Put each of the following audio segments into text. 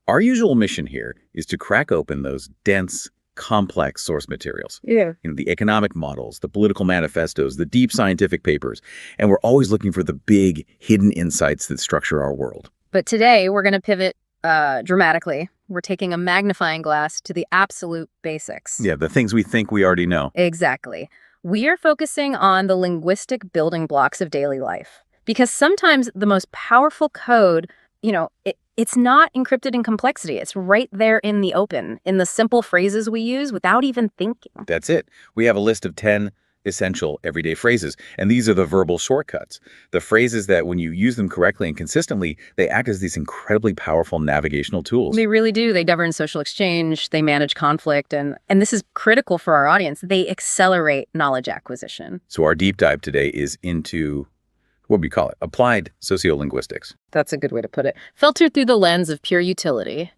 Our usual mission here is to crack open those dense, complex source materials. Yeah. The economic models, the political manifestos, the deep scientific papers, and we're always looking for the big, hidden insights that structure our world. But today we're going to pivot dramatically. We're taking a magnifying glass to the absolute basics. Yeah, the things we think we already know. Exactly. We are focusing on the linguistic building blocks of daily life. Because sometimes the most powerful code, it's not encrypted in complexity. It's right there in the open, in the simple phrases we use without even thinking. That's it. We have a list of 10 essential everyday phrases, and these are the verbal shortcuts. The phrases that when you use them correctly and consistently, they act as these incredibly powerful navigational tools. They really do. They govern social exchange, they manage conflict, and this is critical for our audience. They accelerate knowledge acquisition. So our deep dive today is into, what we call it, applied sociolinguistics. That's a good way to put it. Filtered through the lens of pure utility,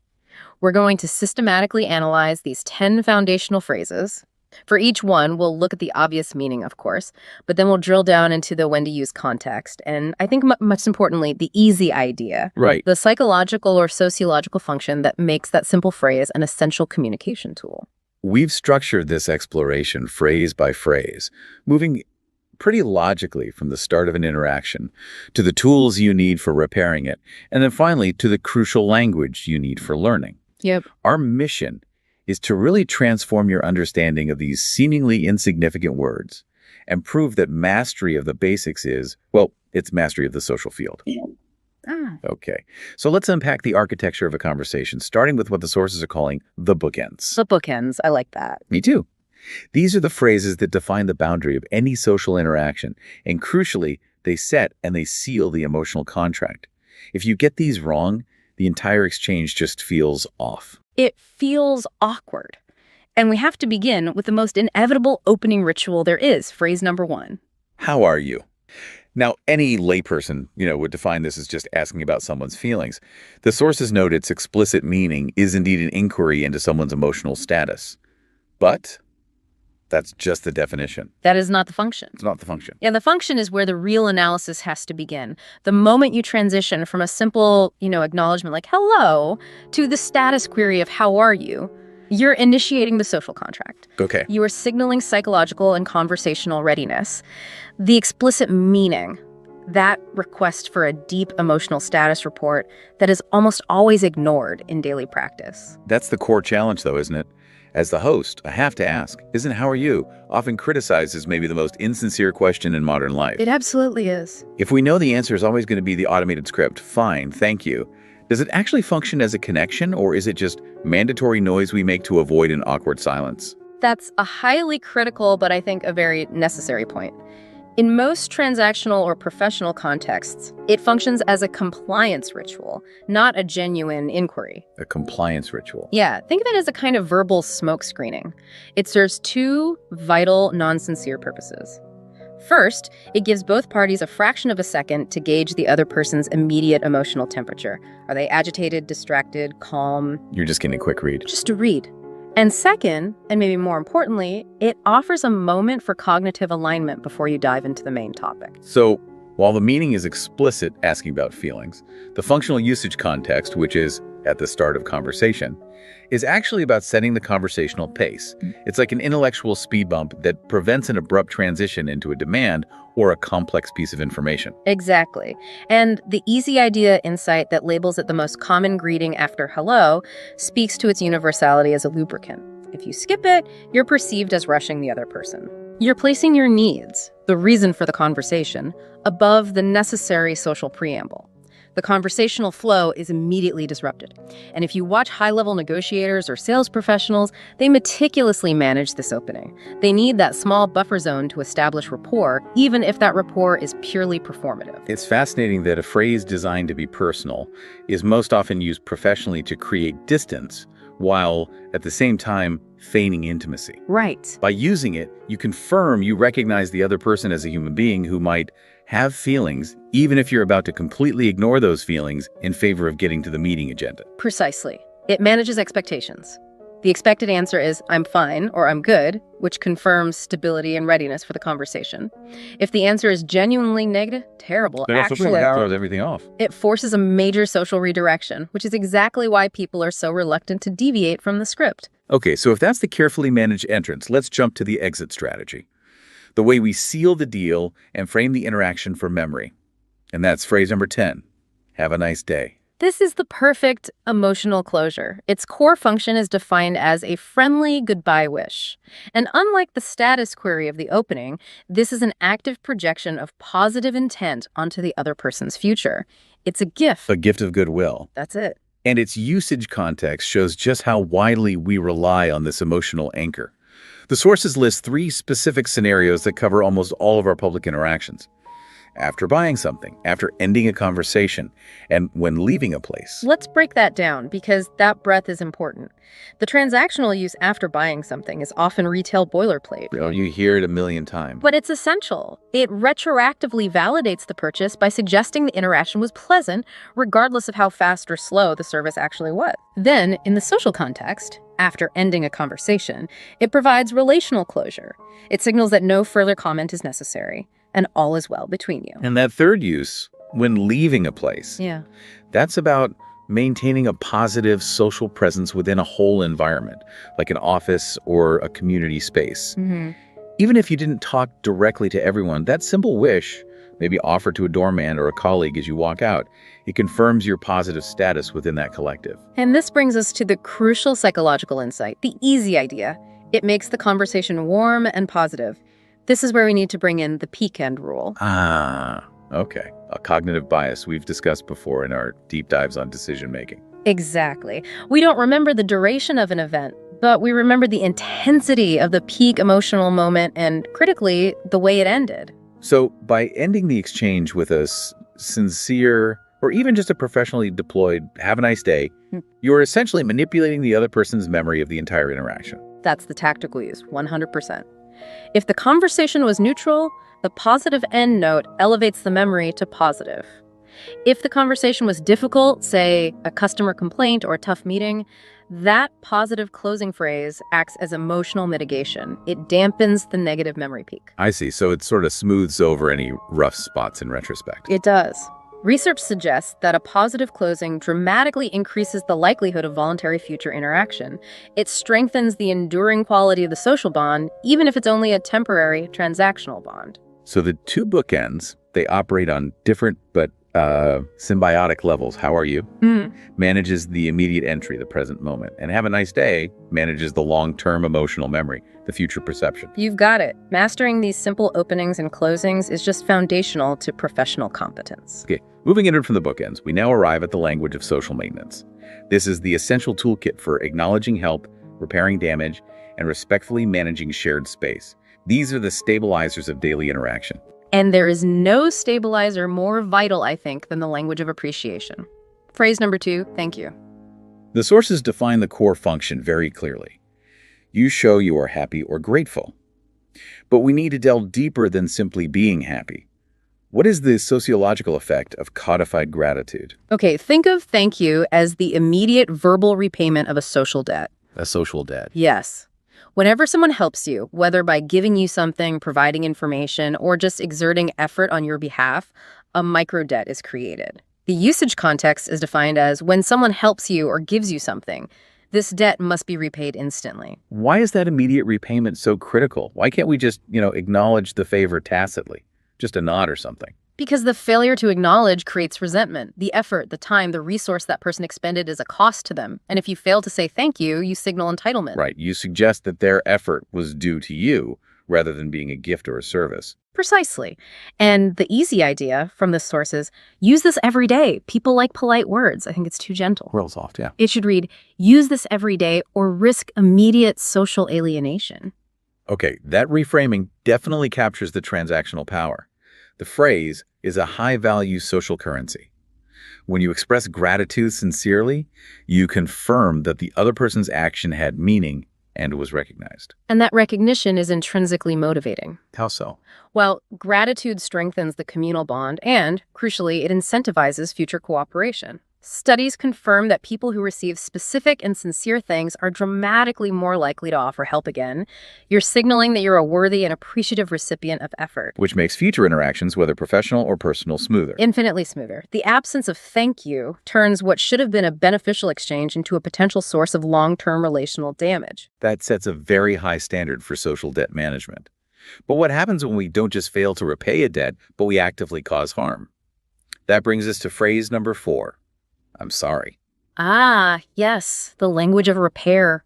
we're going to systematically analyze these 10 foundational phrases. For each one, we'll look at the obvious meaning, of course, but then we'll drill down into the when to use context. And I think much importantly, the easy idea. Right. The psychological or sociological function that makes that simple phrase an essential communication tool. We've structured this exploration phrase by phrase, moving pretty logically from the start of an interaction to the tools you need for repairing it, and then finally to the crucial language you need for learning. Yep. Our mission is to really transform your understanding of these seemingly insignificant words and prove that mastery of the basics is, well, it's mastery of the social field. Okay, so let's unpack the architecture of a conversation, starting with what the sources are calling the bookends. The bookends, I like that. Me too. These are the phrases that define the boundary of any social interaction, and crucially, they set and they seal the emotional contract. If you get these wrong, the entire exchange just feels off. It feels awkward. And we have to begin with the most inevitable opening ritual there is, phrase number 1. How are you? Now, any layperson, would define this as just asking about someone's feelings. The sources note its explicit meaning is indeed an inquiry into someone's emotional status. But that's just the definition. That is not the function. It's not the function. Yeah, the function is where the real analysis has to begin. The moment you transition from a simple, acknowledgement like hello to the status query of how are you, you're initiating the social contract. Okay. You are signaling psychological and conversational readiness. The explicit meaning, that request for a deep emotional status report that is almost always ignored in daily practice. That's the core challenge, though, isn't it? As the host, I have to ask, isn't how are you often criticized as maybe the most insincere question in modern life? It absolutely is. If we know the answer is always going to be the automated script, fine, thank you, does it actually function as a connection, or is it just mandatory noise we make to avoid an awkward silence? That's a highly critical, but I think a very necessary point. In most transactional or professional contexts, it functions as a compliance ritual, not a genuine inquiry. A compliance ritual. Yeah, think of it as a kind of verbal smoke screening. It serves two vital, non-sincere purposes. First, it gives both parties a fraction of a second to gauge the other person's immediate emotional temperature. Are they agitated, distracted, calm? You're just getting a quick read. Just a read. And second, and maybe more importantly, it offers a moment for cognitive alignment before you dive into the main topic. So, while the meaning is explicit, asking about feelings, the functional usage context, which is at the start of conversation, is actually about setting the conversational pace. It's like an intellectual speed bump that prevents an abrupt transition into a demand or a complex piece of information. Exactly. And the easy idea insight that labels it the most common greeting after hello speaks to its universality as a lubricant. If you skip it, you're perceived as rushing the other person. You're placing your needs, the reason for the conversation, above the necessary social preamble. The conversational flow is immediately disrupted. And if you watch high-level negotiators or sales professionals, they meticulously manage this opening. They need that small buffer zone to establish rapport, even if that rapport is purely performative. It's fascinating that a phrase designed to be personal is most often used professionally to create distance, while at the same time feigning intimacy. Right. By using it, you confirm you recognize the other person as a human being who might have feelings, even if you're about to completely ignore those feelings in favor of getting to the meeting agenda. Precisely. It manages expectations. The expected answer is, I'm fine or I'm good, which confirms stability and readiness for the conversation. If the answer is genuinely negative, terrible, actually, throws everything off. it forces a major social redirection, which is exactly why people are so reluctant to deviate from the script. Okay, so if that's the carefully managed entrance, let's jump to the exit strategy. The way we seal the deal and frame the interaction for memory. And that's phrase number 10. Have a nice day. This is the perfect emotional closure. Its core function is defined as a friendly goodbye wish. And unlike the status query of the opening, this is an active projection of positive intent onto the other person's future. It's a gift. A gift of goodwill. That's it. And its usage context shows just how widely we rely on this emotional anchor. The sources list 3 specific scenarios that cover almost all of our public interactions. After buying something, after ending a conversation, and when leaving a place. Let's break that down because that breadth is important. The transactional use after buying something is often retail boilerplate. You hear it a million times. But it's essential. It retroactively validates the purchase by suggesting the interaction was pleasant, regardless of how fast or slow the service actually was. Then, in the social context, after ending a conversation, it provides relational closure. It signals that no further comment is necessary, and all is well between you. And that third use, when leaving a place, Yeah. that's about maintaining a positive social presence within a whole environment, like an office or a community space. Mm-hmm. Even if you didn't talk directly to everyone, that simple wish, maybe offered to a doorman or a colleague as you walk out, it confirms your positive status within that collective. And this brings us to the crucial psychological insight, the easy idea. It makes the conversation warm and positive. This is where we need to bring in the peak end rule. Okay. A cognitive bias we've discussed before in our deep dives on decision making. Exactly. We don't remember the duration of an event, but we remember the intensity of the peak emotional moment and, critically, the way it ended. So by ending the exchange with a sincere or even just a professionally deployed "have a nice day," you're essentially manipulating the other person's memory of the entire interaction. That's the tactical use, 100%. If the conversation was neutral, the positive end note elevates the memory to positive. If the conversation was difficult, say a customer complaint or a tough meeting, that positive closing phrase acts as emotional mitigation. It dampens the negative memory peak. I see. So it sort of smooths over any rough spots in retrospect. It does. Research suggests that a positive closing dramatically increases the likelihood of voluntary future interaction. It strengthens the enduring quality of the social bond, even if it's only a temporary transactional bond. So the 2 bookends, they operate on different but symbiotic levels. How are you? Manages the immediate entry, the present moment. And have a nice day manages the long-term emotional memory, the future perception. You've got it. Mastering these simple openings and closings is just foundational to professional competence. Okay, moving inward from the bookends, we now arrive at the language of social maintenance. This is the essential toolkit for acknowledging help, repairing damage, and respectfully managing shared space. These are the stabilizers of daily interaction. And there is no stabilizer more vital, I think, than the language of appreciation. Phrase number 2, thank you. The sources define the core function very clearly. You show you are happy or grateful. But we need to delve deeper than simply being happy. What is the sociological effect of codified gratitude? Okay, think of thank you as the immediate verbal repayment of a social debt. A social debt. Yes. Whenever someone helps you, whether by giving you something, providing information, or just exerting effort on your behalf, a microdebt is created. The usage context is defined as when someone helps you or gives you something. This debt must be repaid instantly. Why is that immediate repayment so critical? Why can't we just, acknowledge the favor tacitly? Just a nod or something. Because the failure to acknowledge creates resentment. The effort, the time, the resource that person expended is a cost to them. And if you fail to say thank you, you signal entitlement. Right. You suggest that their effort was due to you rather than being a gift or a service. Precisely. And the easy idea from the sources, use this every day. People like polite words. I think it's too gentle. Real soft, yeah. It should read, use this every day or risk immediate social alienation. Okay, that reframing definitely captures the transactional power. The phrase is a high-value social currency. When you express gratitude sincerely, you confirm that the other person's action had meaning and was recognized. And that recognition is intrinsically motivating. How so? Well, gratitude strengthens the communal bond and, crucially, it incentivizes future cooperation. Studies confirm that people who receive specific and sincere thanks are dramatically more likely to offer help again. You're signaling that you're a worthy and appreciative recipient of effort. Which makes future interactions, whether professional or personal, smoother. Infinitely smoother. The absence of thank you turns what should have been a beneficial exchange into a potential source of long-term relational damage. That sets a very high standard for social debt management. But what happens when we don't just fail to repay a debt, but we actively cause harm? That brings us to phrase number 4. I'm sorry. Ah, yes, the language of repair.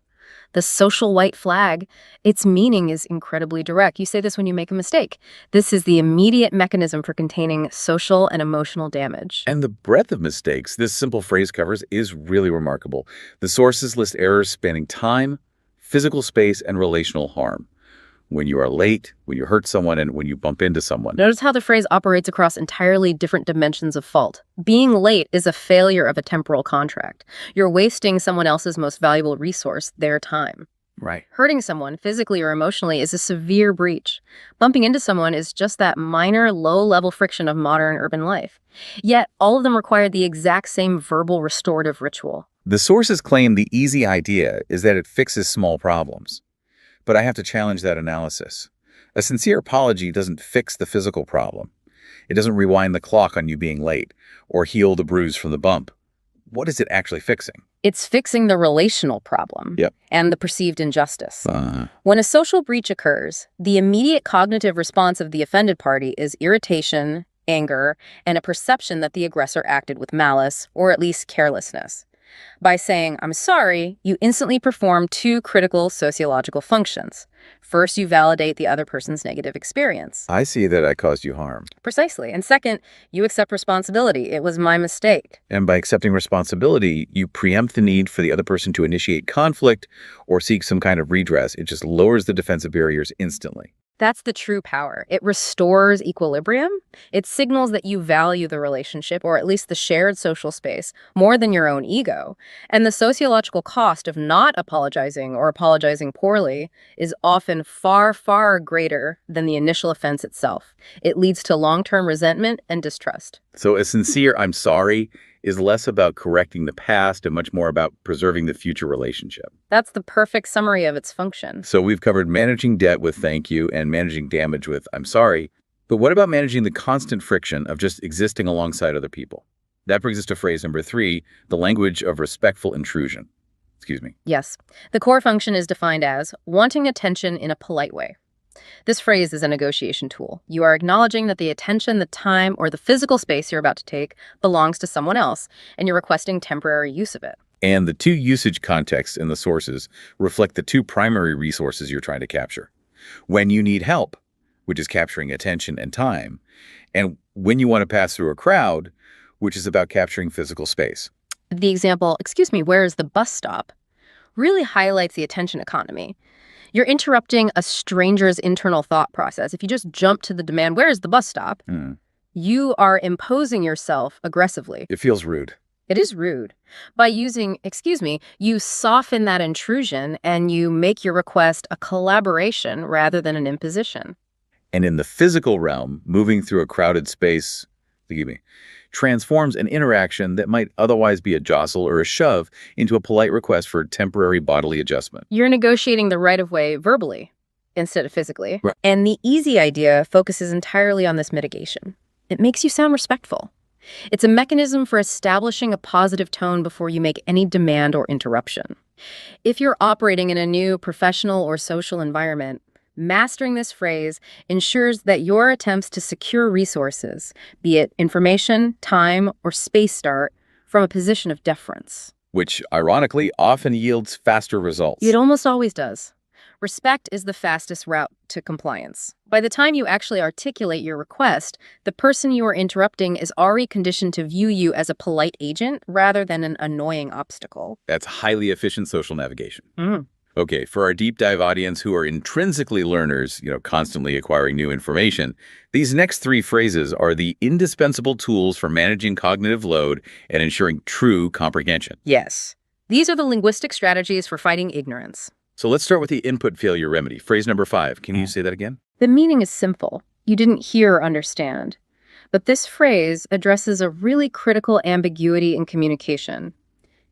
The social white flag. Its meaning is incredibly direct. You say this when you make a mistake. This is the immediate mechanism for containing social and emotional damage. And the breadth of mistakes this simple phrase covers is really remarkable. The sources list errors spanning time, physical space, and relational harm. When you are late, when you hurt someone, and when you bump into someone. Notice how the phrase operates across entirely different dimensions of fault. Being late is a failure of a temporal contract. You're wasting someone else's most valuable resource, their time. Right. Hurting someone physically or emotionally is a severe breach. Bumping into someone is just that minor, low-level friction of modern urban life. Yet, all of them require the exact same verbal restorative ritual. The sources claim the easy idea is that it fixes small problems. But I have to challenge that analysis. A sincere apology doesn't fix the physical problem. It doesn't rewind the clock on you being late or heal the bruise from the bump. What is it actually fixing? It's fixing the relational problem and the perceived injustice. When a social breach occurs, the immediate cognitive response of the offended party is irritation, anger, and a perception that the aggressor acted with malice or at least carelessness. By saying, I'm sorry, you instantly perform 2 critical sociological functions. First, you validate the other person's negative experience. I see that I caused you harm. Precisely. And second, you accept responsibility. It was my mistake. And by accepting responsibility, you preempt the need for the other person to initiate conflict or seek some kind of redress. It just lowers the defensive barriers instantly. That's the true power. It restores equilibrium. It signals that you value the relationship, or at least the shared social space, more than your own ego. And the sociological cost of not apologizing or apologizing poorly is often far, far greater than the initial offense itself. It leads to long-term resentment and distrust. So a sincere I'm sorry is less about correcting the past and much more about preserving the future relationship. That's the perfect summary of its function. So we've covered managing debt with thank you and managing damage with I'm sorry. But what about managing the constant friction of just existing alongside other people? That brings us to phrase number 3, the language of respectful intrusion. Excuse me. Yes. The core function is defined as wanting attention in a polite way. This phrase is a negotiation tool. You are acknowledging that the attention, the time, or the physical space you're about to take belongs to someone else, and you're requesting temporary use of it. And the 2 usage contexts in the sources reflect the 2 primary resources you're trying to capture. When you need help, which is capturing attention and time, and when you want to pass through a crowd, which is about capturing physical space. The example, excuse me, where is the bus stop, really highlights the attention economy. You're interrupting a stranger's internal thought process. If you just jump to the demand, where is the bus stop? You are imposing yourself aggressively. It feels rude. It is rude. By using, excuse me, you soften that intrusion and you make your request a collaboration rather than an imposition. And in the physical realm, moving through a crowded space, transforms an interaction that might otherwise be a jostle or a shove into a polite request for temporary bodily adjustment. You're negotiating the right-of-way verbally instead of physically. Right. And the easy idea focuses entirely on this mitigation. It makes you sound respectful. It's a mechanism for establishing a positive tone before you make any demand or interruption. If you're operating in a new professional or social environment, mastering this phrase ensures that your attempts to secure resources, be it information, time, or space, start from a position of deference. Which, ironically, often yields faster results. It almost always does. Respect is the fastest route to compliance. By the time you actually articulate your request, the person you are interrupting is already conditioned to view you as a polite agent rather than an annoying obstacle. That's highly efficient social navigation. Okay, for our deep dive audience who are intrinsically learners, constantly acquiring new information, these next 3 phrases are the indispensable tools for managing cognitive load and ensuring true comprehension. Yes. These are the linguistic strategies for fighting ignorance. So let's start with the input failure remedy. Phrase number 5. Can you say that again? The meaning is simple. You didn't hear or understand. But this phrase addresses a really critical ambiguity in communication.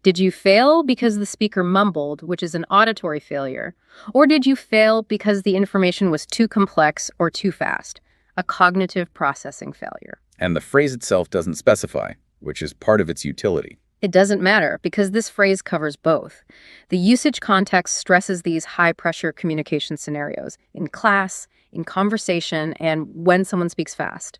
Did you fail because the speaker mumbled, which is an auditory failure? Or did you fail because the information was too complex or too fast? A cognitive processing failure. And the phrase itself doesn't specify, which is part of its utility. It doesn't matter because this phrase covers both. The usage context stresses these high-pressure communication scenarios in class, in conversation, and when someone speaks fast.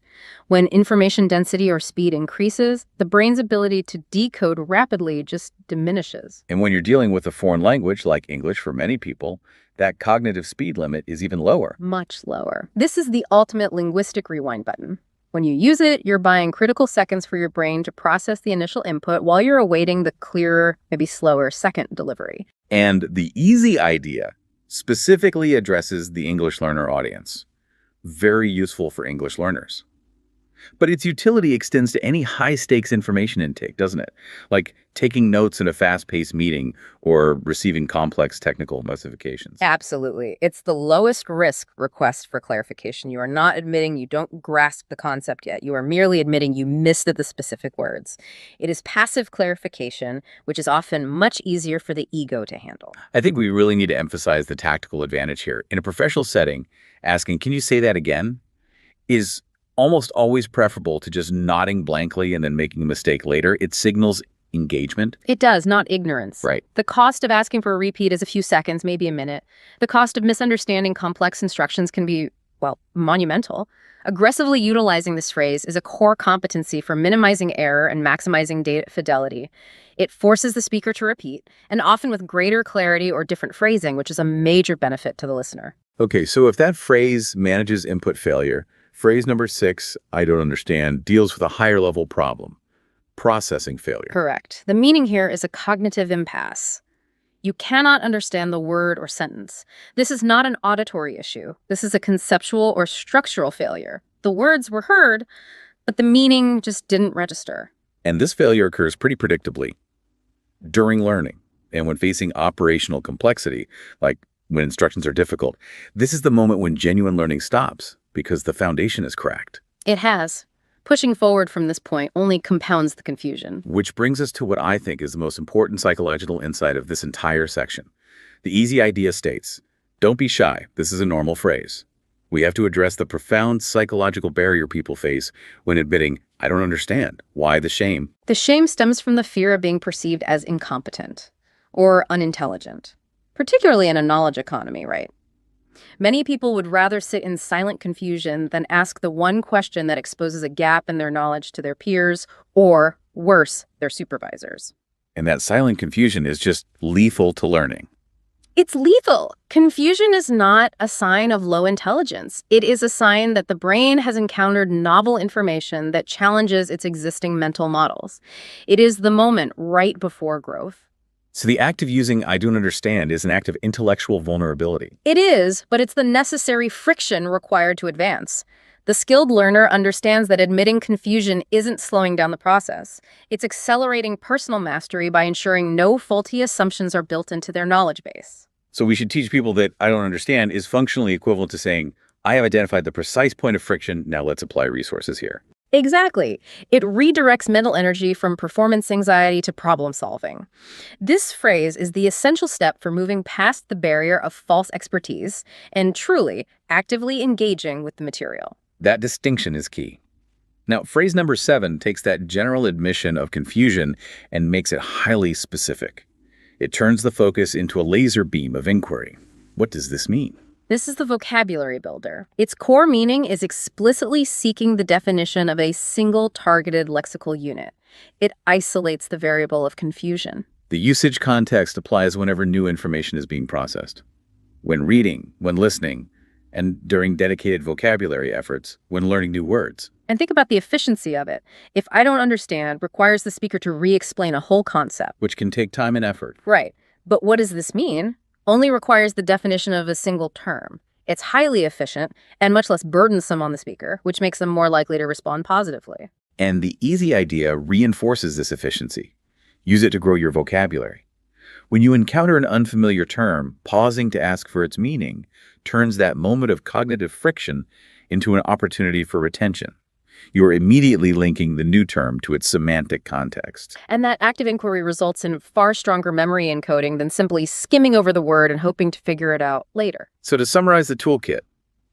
When information density or speed increases, the brain's ability to decode rapidly just diminishes. And when you're dealing with a foreign language, like English for many people, that cognitive speed limit is even lower. Much lower. This is the ultimate linguistic rewind button. When you use it, you're buying critical seconds for your brain to process the initial input while you're awaiting the clearer, maybe slower second delivery. And the easy idea specifically addresses the English learner audience. Very useful for English learners. But its utility extends to any high-stakes information intake, doesn't it? Like taking notes in a fast-paced meeting or receiving complex technical notifications. Absolutely. It's the lowest risk request for clarification. You are not admitting you don't grasp the concept yet. You are merely admitting you missed the specific words. It is passive clarification, which is often much easier for the ego to handle. I think we really need to emphasize the tactical advantage here. In a professional setting, asking, "Can you say that again?" is almost always preferable to just nodding blankly and then making a mistake later. It signals engagement. It does, not ignorance. Right. The cost of asking for a repeat is a few seconds, maybe a minute. The cost of misunderstanding complex instructions can be, well, monumental. Aggressively utilizing this phrase is a core competency for minimizing error and maximizing data fidelity. It forces the speaker to repeat, and often with greater clarity or different phrasing, which is a major benefit to the listener. Okay, so if that phrase manages input failure, phrase number 6, "I don't understand," deals with a higher level problem, processing failure. Correct. The meaning here is a cognitive impasse. You cannot understand the word or sentence. This is not an auditory issue. This is a conceptual or structural failure. The words were heard, but the meaning just didn't register. And this failure occurs pretty predictably during learning and when facing operational complexity, like when instructions are difficult. This is the moment when genuine learning stops because the foundation is cracked. It has. Pushing forward from this point only compounds the confusion. Which brings us to what I think is the most important psychological insight of this entire section. The easy idea states, don't be shy, this is a normal phrase. We have to address the profound psychological barrier people face when admitting, "I don't understand." Why the shame? The shame stems from the fear of being perceived as incompetent or unintelligent, particularly in a knowledge economy, right? Many people would rather sit in silent confusion than ask the one question that exposes a gap in their knowledge to their peers or, worse, their supervisors. And that silent confusion is just lethal to learning. It's lethal. Confusion is not a sign of low intelligence. It is a sign that the brain has encountered novel information that challenges its existing mental models. It is the moment right before growth. So the act of using "I don't understand" is an act of intellectual vulnerability. It is, but it's the necessary friction required to advance. The skilled learner understands that admitting confusion isn't slowing down the process. It's accelerating personal mastery by ensuring no faulty assumptions are built into their knowledge base. So we should teach people that "I don't understand" is functionally equivalent to saying, "I have identified the precise point of friction, now let's apply resources here." Exactly. It redirects mental energy from performance anxiety to problem solving. This phrase is the essential step for moving past the barrier of false expertise and truly actively engaging with the material. That distinction is key. Now, phrase number 7 takes that general admission of confusion and makes it highly specific. It turns the focus into a laser beam of inquiry. What does this mean? This is the vocabulary builder. Its core meaning is explicitly seeking the definition of a single targeted lexical unit. It isolates the variable of confusion. The usage context applies whenever new information is being processed. When reading, when listening, and during dedicated vocabulary efforts, when learning new words. And think about the efficiency of it. If "I don't understand" requires the speaker to re-explain a whole concept. Which can take time and effort. Right. But what does this mean? Only requires the definition of a single term. It's highly efficient and much less burdensome on the speaker, which makes them more likely to respond positively. And the easy idea reinforces this efficiency. Use it to grow your vocabulary. When you encounter an unfamiliar term, pausing to ask for its meaning turns that moment of cognitive friction into an opportunity for retention. You are immediately linking the new term to its semantic context. And that active inquiry results in far stronger memory encoding than simply skimming over the word and hoping to figure it out later. So to summarize the toolkit,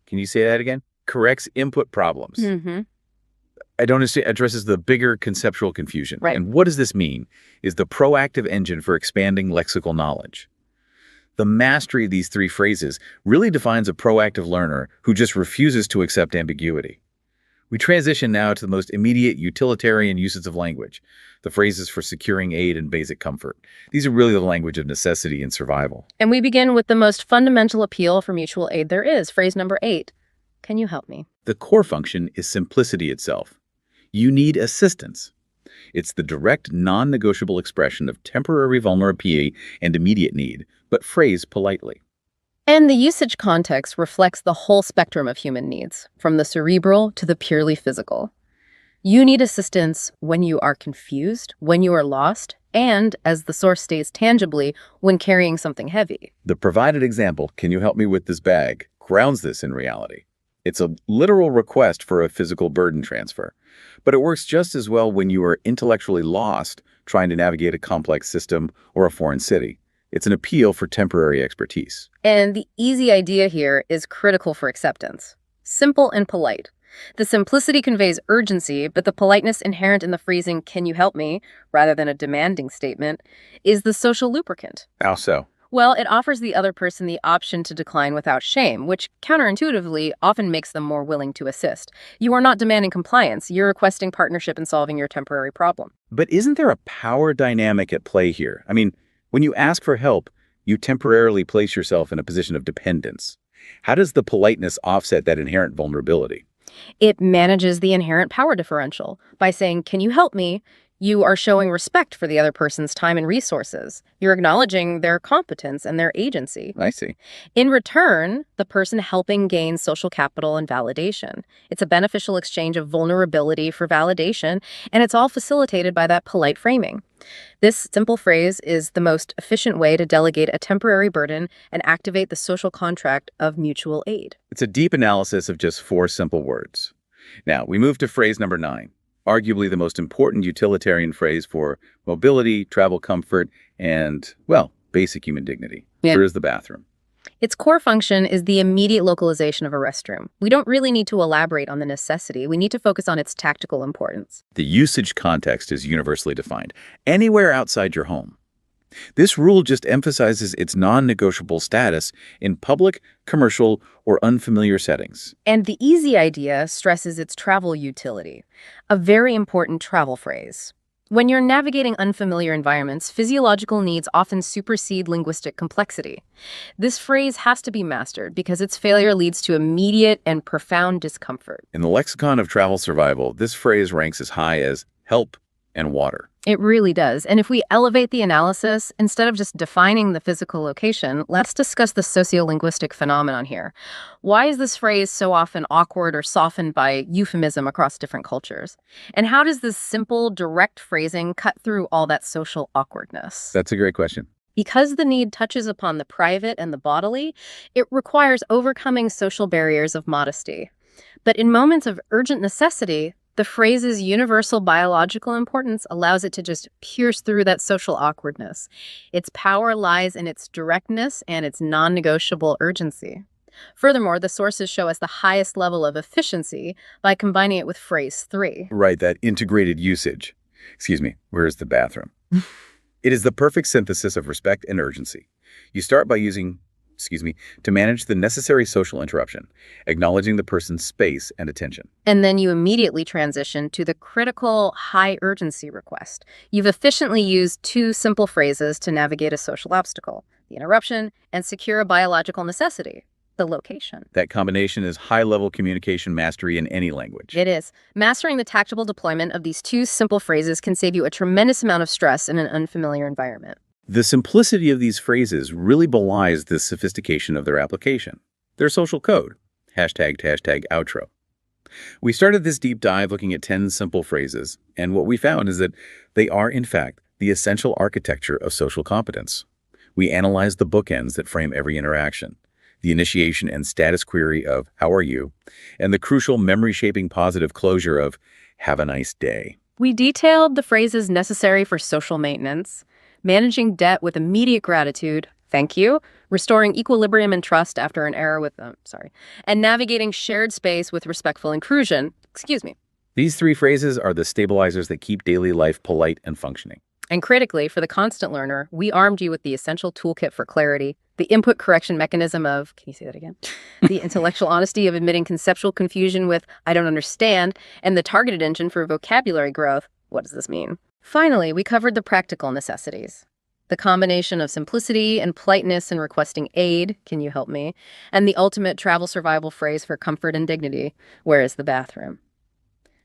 can you say that again? Corrects input problems. Mm-hmm. I don't understand, addresses the bigger conceptual confusion. Right. And what does this mean? Is the proactive engine for expanding lexical knowledge. The mastery of these three phrases really defines a proactive learner who just refuses to accept ambiguity. We transition now to the most immediate utilitarian uses of language, the phrases for securing aid and basic comfort. These are really the language of necessity and survival. And we begin with the most fundamental appeal for mutual aid there is, phrase number 8. Can you help me? The core function is simplicity itself. You need assistance. It's the direct, non-negotiable expression of temporary vulnerability and immediate need, but phrased politely. And the usage context reflects the whole spectrum of human needs, from the cerebral to the purely physical. You need assistance when you are confused, when you are lost, and, as the source states tangibly, when carrying something heavy. The provided example, "Can you help me with this bag?" grounds this in reality. It's a literal request for a physical burden transfer, but it works just as well when you are intellectually lost trying to navigate a complex system or a foreign city. It's an appeal for temporary expertise. And the easy idea here is critical for acceptance. Simple and polite. The simplicity conveys urgency, but the politeness inherent in the phrasing, "Can you help me?" rather than a demanding statement, is the social lubricant. How so? Well, it offers the other person the option to decline without shame, which counterintuitively often makes them more willing to assist. You are not demanding compliance, you're requesting partnership in solving your temporary problem. But isn't there a power dynamic at play here? I mean, when you ask for help, you temporarily place yourself in a position of dependence. How does the politeness offset that inherent vulnerability? It manages the inherent power differential. By saying, "Can you help me?" you are showing respect for the other person's time and resources. You're acknowledging their competence and their agency. I see. In return, the person helping gains social capital and validation. It's a beneficial exchange of vulnerability for validation, and it's all facilitated by that polite framing. This simple phrase is the most efficient way to delegate a temporary burden and activate the social contract of mutual aid. It's a deep analysis of just 4 simple words. Now, we move to phrase number 9, arguably the most important utilitarian phrase for mobility, travel comfort, and, well, basic human dignity. Yeah. Where is the bathroom? Its core function is the immediate localization of a restroom. We don't really need to elaborate on the necessity. We need to focus on its tactical importance. The usage context is universally defined. Anywhere outside your home. This rule just emphasizes its non-negotiable status in public, commercial, or unfamiliar settings. And the easy idea stresses its travel utility, a very important travel phrase. When you're navigating unfamiliar environments, physiological needs often supersede linguistic complexity. This phrase has to be mastered because its failure leads to immediate and profound discomfort. In the lexicon of travel survival, this phrase ranks as high as help and water. It really does. And if we elevate the analysis, instead of just defining the physical location, let's discuss the sociolinguistic phenomenon here. Why is this phrase so often awkward or softened by euphemism across different cultures? And how does this simple, direct phrasing cut through all that social awkwardness? That's a great question. Because the need touches upon the private and the bodily, it requires overcoming social barriers of modesty. But in moments of urgent necessity, the phrase's universal biological importance allows it to just pierce through that social awkwardness. Its power lies in its directness and its non-negotiable urgency. Furthermore, the sources show us the highest level of efficiency by combining it with phrase 3. Right, that integrated usage. Excuse me, where's the bathroom? It is the perfect synthesis of respect and urgency. You start by using, to manage the necessary social interruption, acknowledging the person's space and attention. And then you immediately transition to the critical high urgency request. You've efficiently used 2 simple phrases to navigate a social obstacle, the interruption and secure a biological necessity, the location. That combination is high-level communication mastery in any language. It is. Mastering the tactile deployment of these 2 simple phrases can save you a tremendous amount of stress in an unfamiliar environment. The simplicity of these phrases really belies the sophistication of their application. Their social code, hashtag outro. We started this deep dive looking at 10 simple phrases, and what we found is that they are, in fact, the essential architecture of social competence. We analyzed the bookends that frame every interaction, the initiation and status query of "How are you?" and the crucial memory-shaping positive closure of "Have a nice day." We detailed the phrases necessary for social maintenance, managing debt with immediate gratitude, thank you, restoring equilibrium and trust after an error with and navigating shared space with respectful inclusion, excuse me. These three phrases are the stabilizers that keep daily life polite and functioning. And critically, for the constant learner, we armed you with the essential toolkit for clarity, the input correction mechanism of, can you say that again? The intellectual honesty of admitting conceptual confusion with, I don't understand, and the targeted engine for vocabulary growth. What does this mean? Finally, we covered the practical necessities. The combination of simplicity and politeness in requesting aid, can you help me? And the ultimate travel survival phrase for comfort and dignity, where is the bathroom?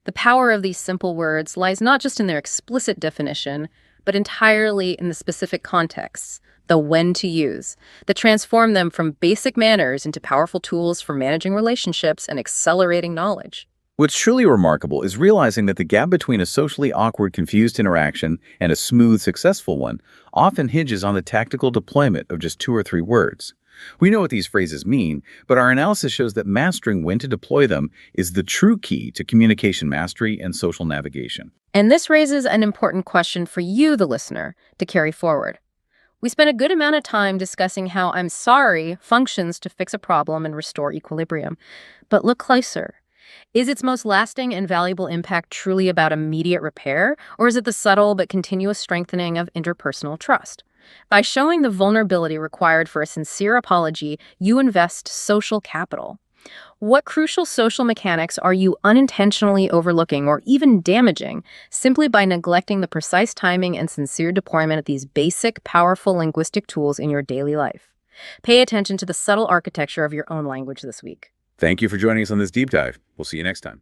The power of these simple words lies not just in their explicit definition, but entirely in the specific contexts, the when to use, that transform them from basic manners into powerful tools for managing relationships and accelerating knowledge. What's truly remarkable is realizing that the gap between a socially awkward, confused interaction and a smooth, successful one often hinges on the tactical deployment of just 2 or 3 words. We know what these phrases mean, but our analysis shows that mastering when to deploy them is the true key to communication mastery and social navigation. And this raises an important question for you, the listener, to carry forward. We spent a good amount of time discussing how "I'm sorry" functions to fix a problem and restore equilibrium. But look closer. Is its most lasting and valuable impact truly about immediate repair, or is it the subtle but continuous strengthening of interpersonal trust? By showing the vulnerability required for a sincere apology, you invest social capital. What crucial social mechanics are you unintentionally overlooking or even damaging simply by neglecting the precise timing and sincere deployment of these basic, powerful linguistic tools in your daily life? Pay attention to the subtle architecture of your own language this week. Thank you for joining us on this deep dive. We'll see you next time.